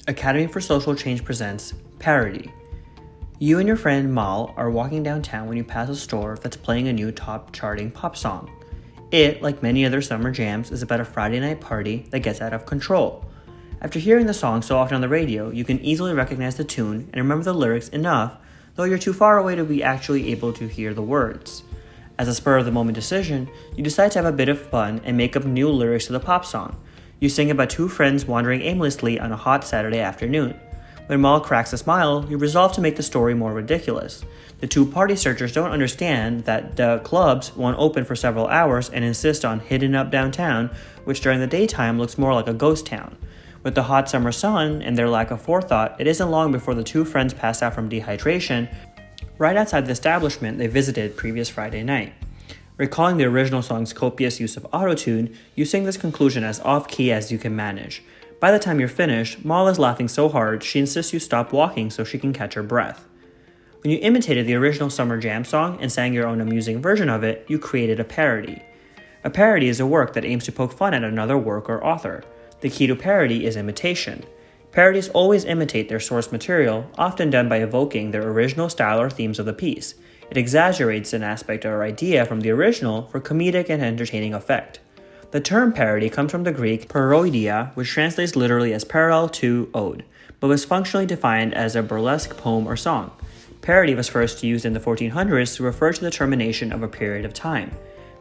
Academy for Social Change presents Parody. You and your friend Mal are walking downtown when you pass a store that's playing a new top charting pop song. It, like many other summer jams, is about a Friday night party that gets out of control. After hearing the song so often on the radio, you can easily recognize the tune and remember the lyrics enough, though you're too far away to be actually able to hear the words. As a spur-of-the-moment decision, you decide to have a bit of fun and make up new lyrics to the pop song. You sing about two friends wandering aimlessly on a hot Saturday afternoon. When Mal cracks a smile, you resolve to make the story more ridiculous. The two party searchers don't understand that the clubs won't open for several hours and insist on hitting up downtown, which during the daytime looks more like a ghost town. With the hot summer sun and their lack of forethought, it isn't long before the two friends pass out from dehydration right outside the establishment they visited previous Friday night. Recalling the original song's copious use of autotune, you sing this conclusion as off-key as you can manage. By the time you're finished, Mal is laughing so hard she insists you stop walking so she can catch her breath. When you imitated the original Summer Jam song and sang your own amusing version of it, you created a parody. A parody is a work that aims to poke fun at another work or author. The key to parody is imitation. Parodies always imitate their source material, often done by evoking their original style or themes of the piece. It exaggerates an aspect or idea from the original for comedic and entertaining effect. The term parody comes from the Greek parodia, which translates literally as parallel to ode, but was functionally defined as a burlesque poem or song. Parody was first used in the 1400s to refer to the termination of a period of time.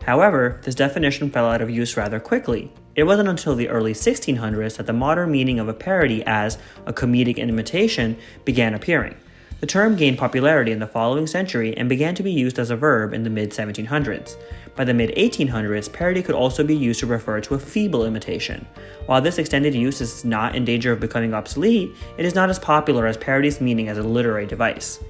However, this definition fell out of use rather quickly. It wasn't until the early 1600s that the modern meaning of a parody as a comedic imitation began appearing. The term gained popularity in the following century and began to be used as a verb in the mid-1700s. By the mid-1800s, parody could also be used to refer to a feeble imitation. While this extended use is not in danger of becoming obsolete, it is not as popular as parody's meaning as a literary device.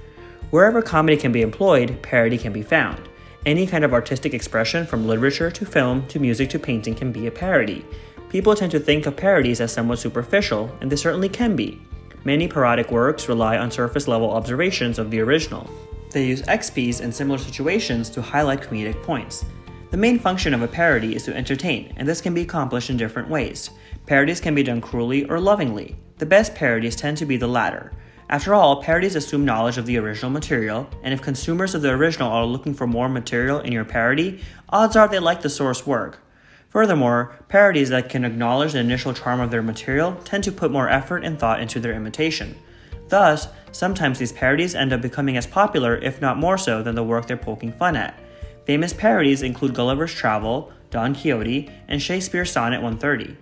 Wherever comedy can be employed, parody can be found. Any kind of artistic expression, from literature to film to music to painting, can be a parody. People tend to think of parodies as somewhat superficial, and they certainly can be. Many parodic works rely on surface-level observations of the original. They use XPs in similar situations to highlight comedic points. The main function of a parody is to entertain, and this can be accomplished in different ways. Parodies can be done cruelly or lovingly. The best parodies tend to be the latter. After all, parodies assume knowledge of the original material, and if consumers of the original are looking for more material in your parody, odds are they like the source work. Furthermore, parodies that can acknowledge the initial charm of their material tend to put more effort and thought into their imitation. Thus, sometimes these parodies end up becoming as popular, if not more so, than the work they're poking fun at. Famous parodies include Gulliver's Travel, Don Quixote, and Shakespeare's Sonnet 130.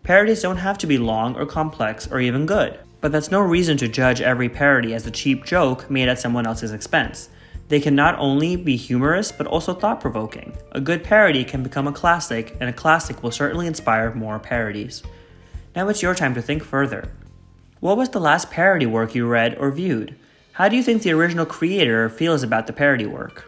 Parodies don't have to be long or complex or even good, but that's no reason to judge every parody as a cheap joke made at someone else's expense. They can not only be humorous, but also thought-provoking. A good parody can become a classic, and a classic will certainly inspire more parodies. Now it's your time to think further. What was the last parody work you read or viewed? How do you think the original creator feels about the parody work?